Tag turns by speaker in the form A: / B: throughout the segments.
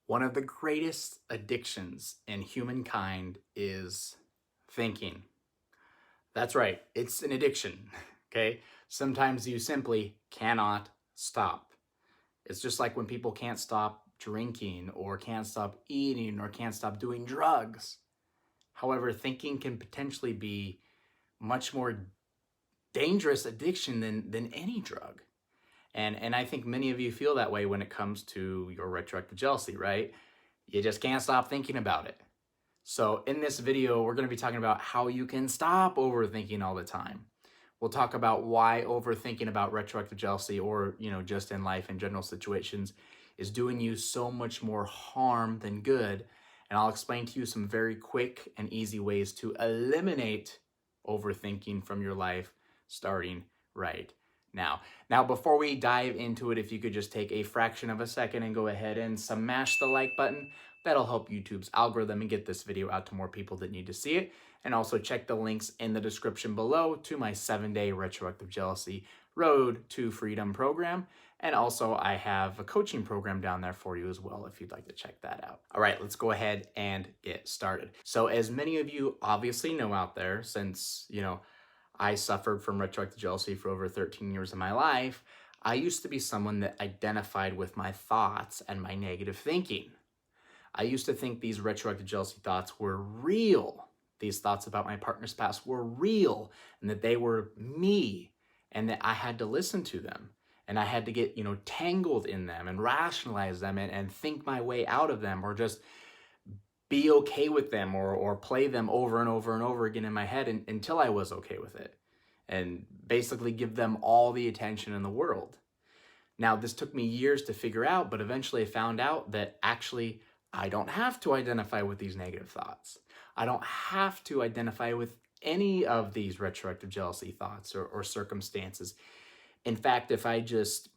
A: One of the greatest addictions in humankind is thinking. That's right, it's an addiction, okay? Sometimes you simply cannot stop. It's just like when people can't stop drinking or can't stop eating or can't stop doing drugs. However, thinking can potentially be much more dangerous addiction than any drug. And I think many of you feel that way when it comes to your retroactive jealousy, right? You just can't stop thinking about it. So in this video, we're going to be talking about how you can stop overthinking all the time. We'll talk about why overthinking about retroactive jealousy or, just in life in general situations is doing you so much more harm than good. And I'll explain to you some very quick and easy ways to eliminate overthinking from your life starting right now. Now, before we dive into it, if you could just take a fraction of a second and go ahead and smash the like button, that'll help YouTube's algorithm and get this video out to more people that need to see it. And also check the links in the description below to my 7-day Retroactive Jealousy Road to Freedom program. And also I have a coaching program down there for you as well if you'd like to check that out. All right, let's go ahead and get started. So as many of you obviously know out there, since, I suffered from retroactive jealousy for over 13 years of my life, I used to be someone that identified with my thoughts and my negative thinking. I used to think these retroactive jealousy thoughts were real. These thoughts about my partner's past were real and that they were me and that I had to listen to them and I had to get, tangled in them and rationalize them and think my way out of them or just be okay with them or play them over and over and over again in my head until I was okay with it and basically give them all the attention in the world. Now, this took me years to figure out, but eventually I found out that actually I don't have to identify with these negative thoughts. I don't have to identify with any of these retroactive jealousy thoughts or circumstances. In fact, if I just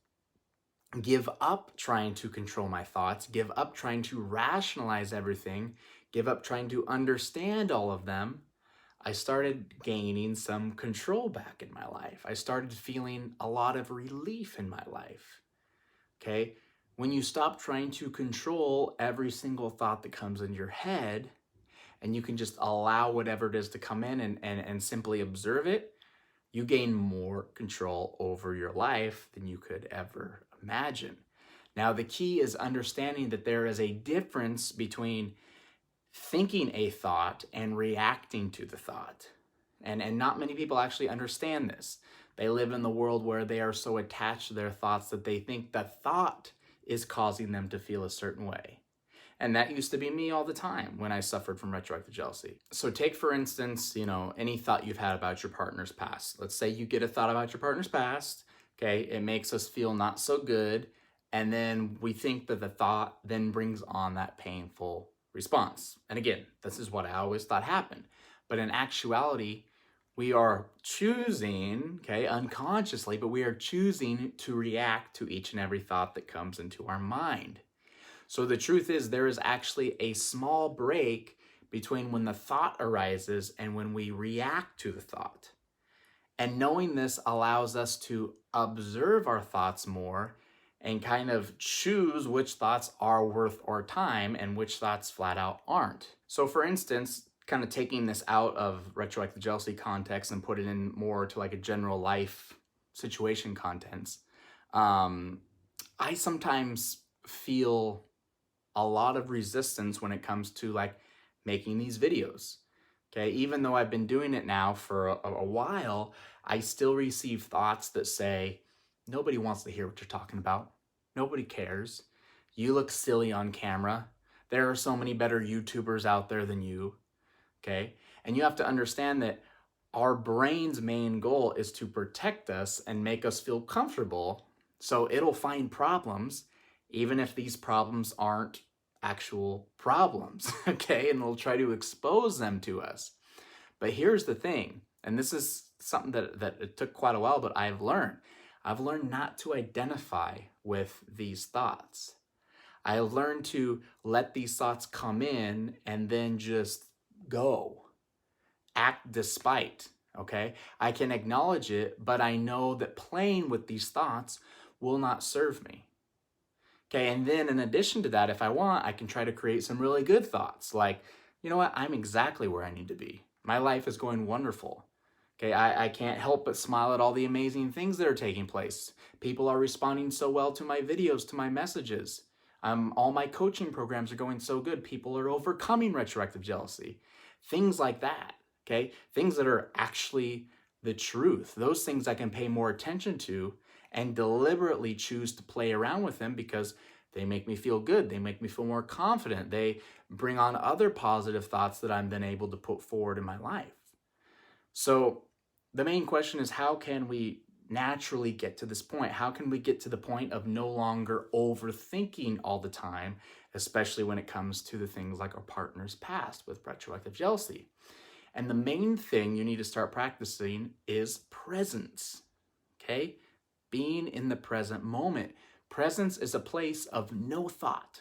A: give up trying to control my thoughts, give up trying to rationalize everything, give up trying to understand all of them, I started gaining some control back in my life. I started feeling a lot of relief in my life. Okay? When you stop trying to control every single thought that comes in your head, and you can just allow whatever it is to come in and simply observe it, you gain more control over your life than you could ever imagine. Now, the key is understanding that there is a difference between thinking a thought and reacting to the thought. And not many people actually understand this. They live in the world where they are so attached to their thoughts that they think the thought is causing them to feel a certain way. And that used to be me all the time when I suffered from retroactive jealousy. So take, for instance, any thought you've had about your partner's past. Let's say you get a thought about your partner's past, okay? It makes us feel not so good. And then we think that the thought then brings on that painful response. And again, this is what I always thought happened. But in actuality, we are choosing, okay, unconsciously, but we are choosing to react to each and every thought that comes into our mind. So the truth is there is actually a small break between when the thought arises and when we react to the thought. And knowing this allows us to observe our thoughts more and kind of choose which thoughts are worth our time and which thoughts flat out aren't. So for instance, kind of taking this out of retroactive jealousy context and put it in more to like a general life situation contents, I sometimes feel a lot of resistance when it comes to like making these videos. Okay, even though I've been doing it now for a while, I still receive thoughts that say, nobody wants to hear what you're talking about. Nobody cares. You look silly on camera. There are so many better YouTubers out there than you. Okay, and you have to understand that our brain's main goal is to protect us and make us feel comfortable. So it'll find problems, even if these problems aren't actual problems, okay? And they'll try to expose them to us. But here's the thing, and this is something that it took quite a while, but I've learned not to identify with these thoughts. I learned to let these thoughts come in and then just go. Act despite, okay? I can acknowledge it, but I know that playing with these thoughts will not serve me. Okay, and then in addition to that, if I want, I can try to create some really good thoughts like, you know what, I'm exactly where I need to be. My life is going wonderful. Okay, I can't help but smile at all the amazing things that are taking place. People are responding so well to my videos, to my messages. All my coaching programs are going so good. People are overcoming retroactive jealousy. Things like that, okay? Things that are actually the truth. Those things I can pay more attention to and deliberately choose to play around with them because they make me feel good. They make me feel more confident. They bring on other positive thoughts that I'm then able to put forward in my life. So the main question is, how can we naturally get to this point? How can we get to the point of no longer overthinking all the time, especially when it comes to the things like our partner's past with retroactive jealousy? And the main thing you need to start practicing is presence, okay? Being in the present moment. Presence is a place of no thought.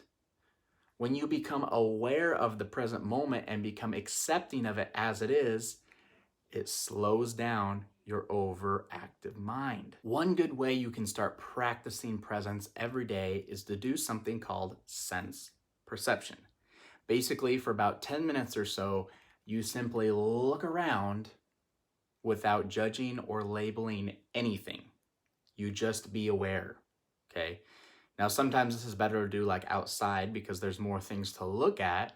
A: When you become aware of the present moment and become accepting of it as it is, it slows down your overactive mind. One good way you can start practicing presence every day is to do something called sense perception. Basically, for about 10 minutes or so, you simply look around without judging or labeling anything. You just be aware, okay? Now, sometimes this is better to do like outside because there's more things to look at,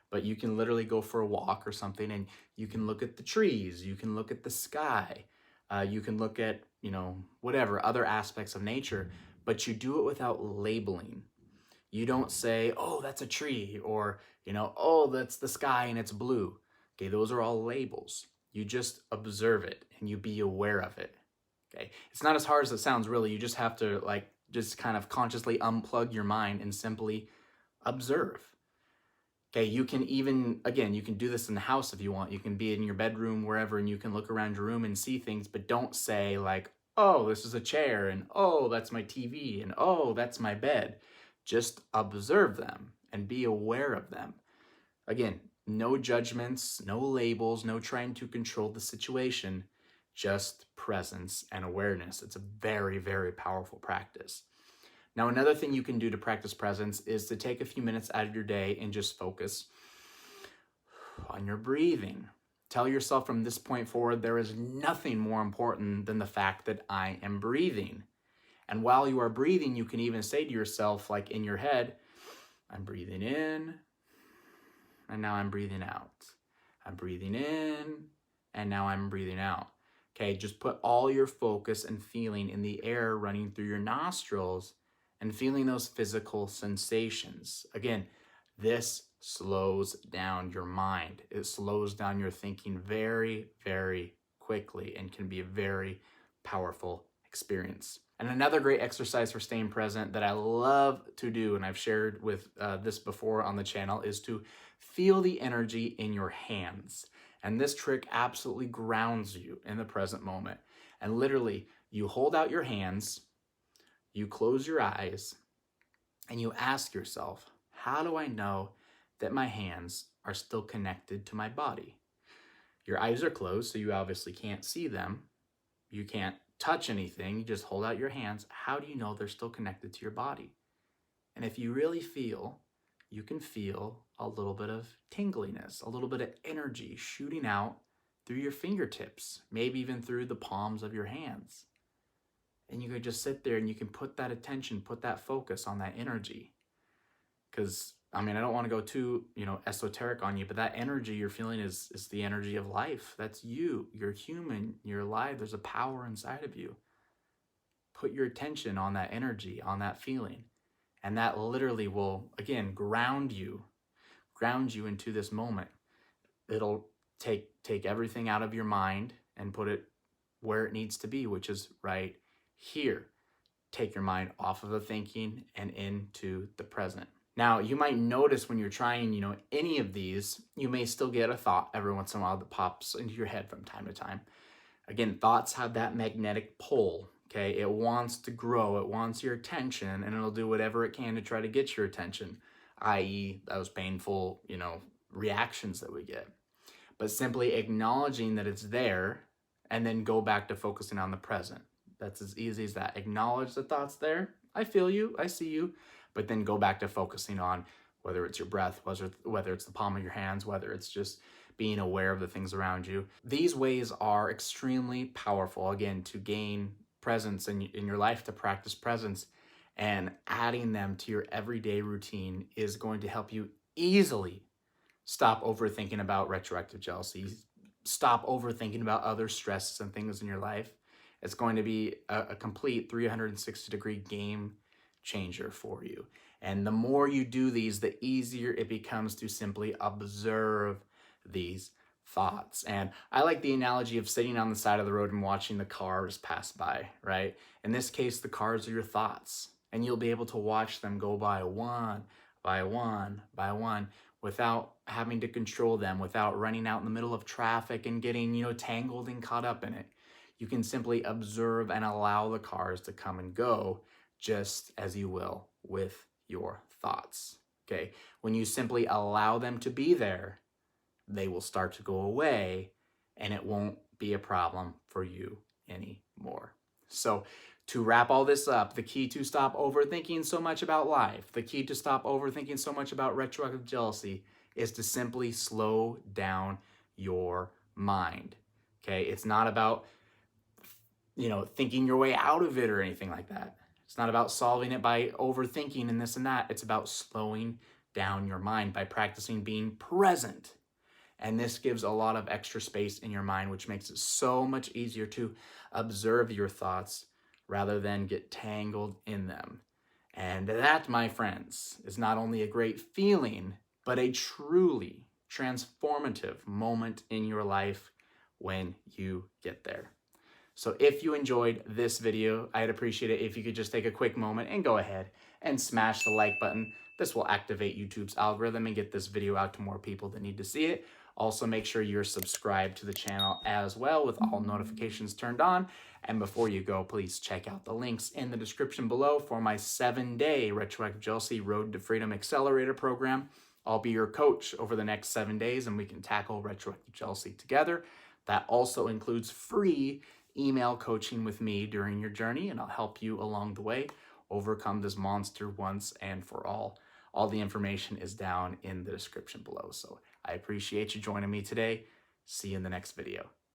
A: but you can literally go for a walk or something and you can look at the trees, you can look at the sky, you can look at, whatever other aspects of nature, but you do it without labeling. You don't say, oh, that's a tree, or, oh, that's the sky and it's blue. Okay, those are all labels. You just observe it and you be aware of it. Okay, it's not as hard as it sounds, really. You just have to just kind of consciously unplug your mind and simply observe. Okay, you can even, again, you can do this in the house if you want. You can be in your bedroom, wherever, and you can look around your room and see things, but don't say like, oh, this is a chair, and oh, that's my TV, and oh, that's my bed. Just observe them and be aware of them. Again, no judgments, no labels, no trying to control the situation, just presence and awareness. It's a very, very powerful practice. Now, another thing you can do to practice presence is to take a few minutes out of your day and just focus on your breathing. Tell yourself from this point forward, there is nothing more important than the fact that I am breathing. And while you are breathing, you can even say to yourself, like in your head, I'm breathing in, and now I'm breathing out. I'm breathing in, and now I'm breathing out. Okay, just put all your focus and feeling in the air running through your nostrils and feeling those physical sensations. Again, this slows down your mind. It slows down your thinking very, very quickly and can be a very powerful experience. And another great exercise for staying present that I love to do, and I've shared with this before on the channel, is to feel the energy in your hands. And this trick absolutely grounds you in the present moment. And literally, you hold out your hands, you close your eyes, and you ask yourself, how do I know that my hands are still connected to my body? Your eyes are closed, so you obviously can't see them. You can't touch anything. You just hold out your hands. How do you know they're still connected to your body? And if you really feel, you can feel a little bit of tingliness, a little bit of energy shooting out through your fingertips, maybe even through the palms of your hands. And you could just sit there and you can put that attention, put that focus on that energy. Because, I don't want to go too, esoteric on you, but that energy you're feeling is the energy of life. That's you. You're human. You're alive. There's a power inside of you. Put your attention on that energy, on that feeling. And that literally will, again, ground you into this moment. It'll take everything out of your mind and put it where it needs to be, which is right here. Take your mind off of the thinking and into the present. Now, you might notice when you're trying, any of these, you may still get a thought every once in a while that pops into your head from time to time. Again, thoughts have that magnetic pull, okay? It wants to grow, it wants your attention, and it'll do whatever it can to try to get your attention, i.e. those painful, reactions that we get. But simply acknowledging that it's there and then go back to focusing on the present. That's as easy as that. Acknowledge the thoughts there. I feel you, I see you, but then go back to focusing on whether it's your breath, whether it's the palm of your hands, whether it's just being aware of the things around you. These ways are extremely powerful, again, to gain presence in your life, to practice presence, and adding them to your everyday routine is going to help you easily stop overthinking about retroactive jealousy, stop overthinking about other stresses and things in your life. It's going to be a complete 360-degree game changer for you. And the more you do these, the easier it becomes to simply observe these thoughts. And I like the analogy of sitting on the side of the road and watching the cars pass by, right? In this case, the cars are your thoughts, and you'll be able to watch them go by one, by one, by one, without having to control them, without running out in the middle of traffic and getting, tangled and caught up in it. You can simply observe and allow the cars to come and go just as you will with your thoughts, okay? When you simply allow them to be there, they will start to go away and it won't be a problem for you anymore. So to wrap all this up, the key to stop overthinking so much about life, the key to stop overthinking so much about retroactive jealousy is to simply slow down your mind, okay? It's not about, thinking your way out of it or anything like that. It's not about solving it by overthinking and this and that. It's about slowing down your mind by practicing being present. And this gives a lot of extra space in your mind, which makes it so much easier to observe your thoughts rather than get tangled in them. And that, my friends, is not only a great feeling, but a truly transformative moment in your life when you get there. So if you enjoyed this video, I'd appreciate it if you could just take a quick moment and go ahead and smash the like button. This will activate YouTube's algorithm and get this video out to more people that need to see it. Also, make sure you're subscribed to the channel as well with all notifications turned on. And before you go, please check out the links in the description below for my 7-day Retroactive Jealousy Road to Freedom Accelerator program. I'll be your coach over the next 7 days and we can tackle retroactive jealousy together. That also includes free email coaching with me during your journey, and I'll help you along the way overcome this monster once and for all. All the information is down in the description below. So I appreciate you joining me today. See you in the next video.